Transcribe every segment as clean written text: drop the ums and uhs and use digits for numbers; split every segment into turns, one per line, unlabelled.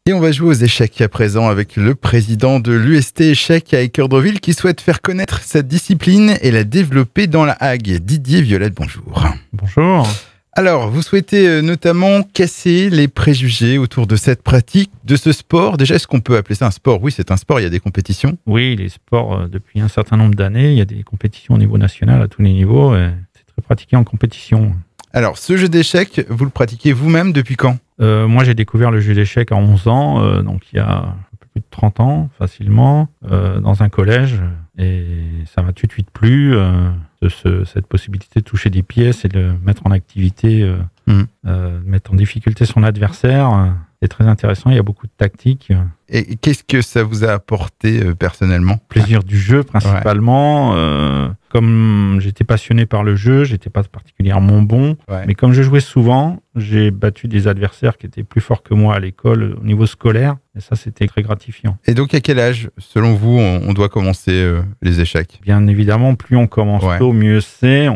Et on va jouer aux échecs à présent avec le président de l'UST Échecs à Équeurdreville qui souhaite faire connaître cette discipline et la développer dans la Hague. Didier Violette, bonjour.
Bonjour.
Alors, vous souhaitez notamment casser les préjugés autour de cette pratique, de ce sport. Déjà, est-ce qu'on peut appeler ça un sport? Oui, c'est un sport, il y a des compétitions.
Oui, les sports, depuis un certain nombre d'années, il y a des compétitions au niveau national à tous les niveaux. C'est très pratiqué en compétition.
Alors, ce jeu d'échecs, vous le pratiquez vous-même depuis quand?
Moi, j'ai découvert le jeu d'échecs à 11 ans, donc il y a un peu plus de 30 ans, facilement, dans un collège. Et ça m'a tout de suite plu, cette possibilité de toucher des pièces et de mettre en activité, mettre en difficulté son adversaire. C'est très intéressant, il y a beaucoup de tactiques.
Et qu'est-ce que ça vous a apporté personnellement?
Plaisir du jeu, principalement. Comme j'étais passionné par le jeu, j'étais pas particulièrement bon. Mais comme je jouais souvent, j'ai battu des adversaires qui étaient plus forts que moi à l'école, au niveau scolaire. Et ça, c'était très gratifiant.
Et donc, à quel âge, selon vous, on doit commencer les échecs?
Bien évidemment, plus on commence tôt, mieux c'est.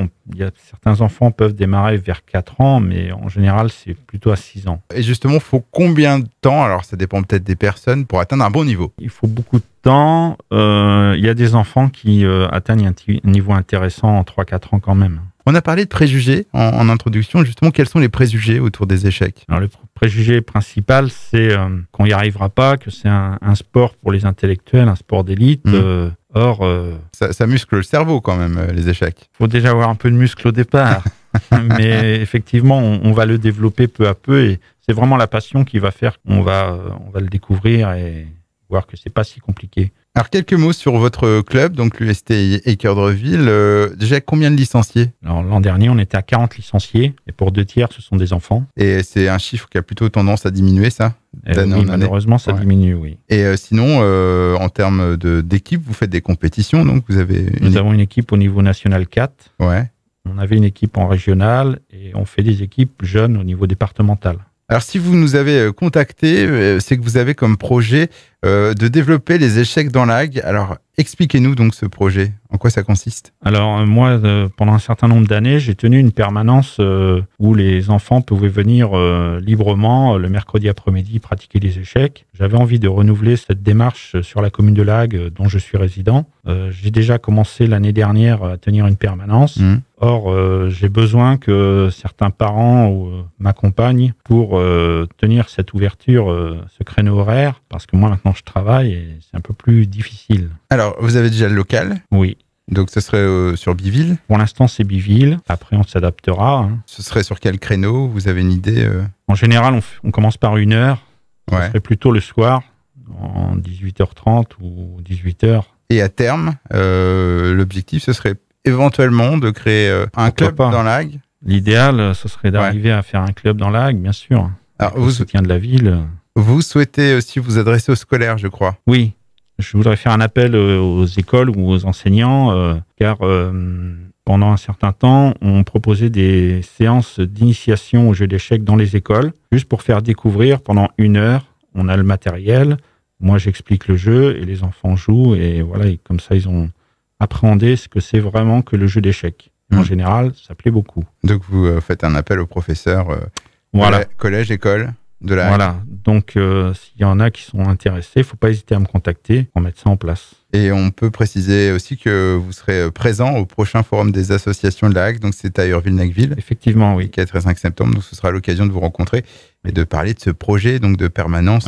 Certains enfants peuvent démarrer vers 4 ans, mais en général, c'est plutôt à 6 ans.
Et justement, il faut combien de temps, alors ça dépend peut-être des personnes, pour atteindre un bon niveau?
Il faut beaucoup de temps. Il y a des enfants qui atteignent un niveau intéressant en 3-4 ans quand même.
On a parlé de préjugés en introduction. Justement, quels sont les préjugés autour des échecs?
Alors, le préjugé principal, c'est qu'on n'y arrivera pas, que c'est un sport pour les intellectuels, un sport d'élite. Or,
ça muscle le cerveau quand même, les échecs.
Il faut déjà avoir un peu de muscle au départ. Mais effectivement, on va le développer peu à peu. Et c'est vraiment la passion qui va faire qu'on va le découvrir et voir que c'est pas si compliqué.
Alors, quelques mots sur votre club, donc l'UST Équeurdreville. Déjà, combien de licenciés?
Alors, l'an dernier, on était à 40 licenciés, et pour 2/3, ce sont des enfants.
Et c'est un chiffre qui a plutôt tendance à diminuer, ça?
Oui, malheureusement, ça diminue, oui.
Et sinon, en termes d'équipe, vous faites des compétitions, donc vous avez...
Nous avons une équipe au niveau national 4.
Ouais.
On avait une équipe en régional, et on fait des équipes jeunes au niveau départemental.
Alors, si vous nous avez contacté, c'est que vous avez comme projet de développer les échecs dans la Hague. Alors, expliquez-nous donc ce projet. En quoi ça consiste?
Alors, moi, pendant un certain nombre d'années, j'ai tenu une permanence où les enfants pouvaient venir librement le mercredi après-midi pratiquer les échecs. J'avais envie de renouveler cette démarche sur la commune de la Hague, dont je suis résident. J'ai déjà commencé l'année dernière à tenir une permanence. Or, j'ai besoin que certains parents m'accompagnent pour tenir cette ouverture, ce créneau horaire, parce que moi, maintenant, je travaille et c'est un peu plus difficile.
Alors, vous avez déjà le local?
Oui.
Donc, ce serait sur Biville?
Pour l'instant, c'est Biville. Après, on s'adaptera.
Ce serait sur quel créneau? Vous avez une idée?
En général, on commence par 1 heure. Ce serait plutôt le soir, en 18h30 ou 18h.
Et à terme, l'objectif, ce serait éventuellement de créer un club dans la Hague?
L'idéal, ce serait d'arriver à faire un club dans la Hague, bien sûr.
Alors,
avec le soutien de la ville.
Vous souhaitez aussi vous adresser aux scolaires, je crois? Oui.
Je voudrais faire un appel aux écoles ou aux enseignants, car pendant un certain temps, on proposait des séances d'initiation au jeu d'échecs dans les écoles, juste pour faire découvrir pendant 1 heure. On a le matériel, moi j'explique le jeu et les enfants jouent, et voilà, et comme ça ils ont appréhendé ce que c'est vraiment que le jeu d'échecs. En général, ça plaît beaucoup. Donc vous faites un appel aux professeurs, collège, école de la Hague. Voilà, donc s'il y en a qui sont intéressés, il ne faut pas hésiter à me contacter pour mettre ça en place. Et on peut préciser aussi que vous serez présent au prochain forum des associations de la Hague, donc c'est à Urville-Nacqueville. Effectivement, oui. 4 et 5 septembre, donc ce sera l'occasion de vous rencontrer et de parler de ce projet donc de permanence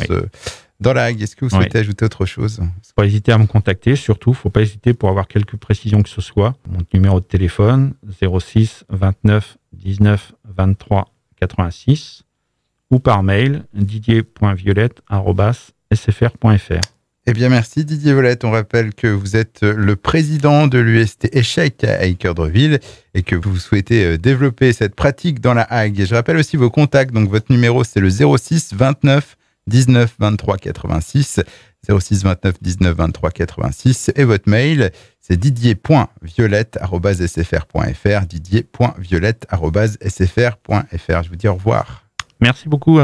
dans la Hague. Est-ce que vous souhaitez ajouter autre chose? Il ne faut pas hésiter à me contacter, surtout, il ne faut pas hésiter pour avoir quelques précisions que ce soit. Mon numéro de téléphone, 06 29 19 23 86. Ou par mail, didier.violette@sfr.fr. Eh bien, merci Didier Violette. On rappelle que vous êtes le président de l'UST Échecs à Équeurdreville et que vous souhaitez développer cette pratique dans la Hague. Et je rappelle aussi vos contacts. Donc, votre numéro, c'est le 06 29 19 23 86. 06 29 19 23 86. Et votre mail, c'est didier.violette@sfr.fr. didier.violette@sfr.fr. Je vous dis au revoir. Merci beaucoup.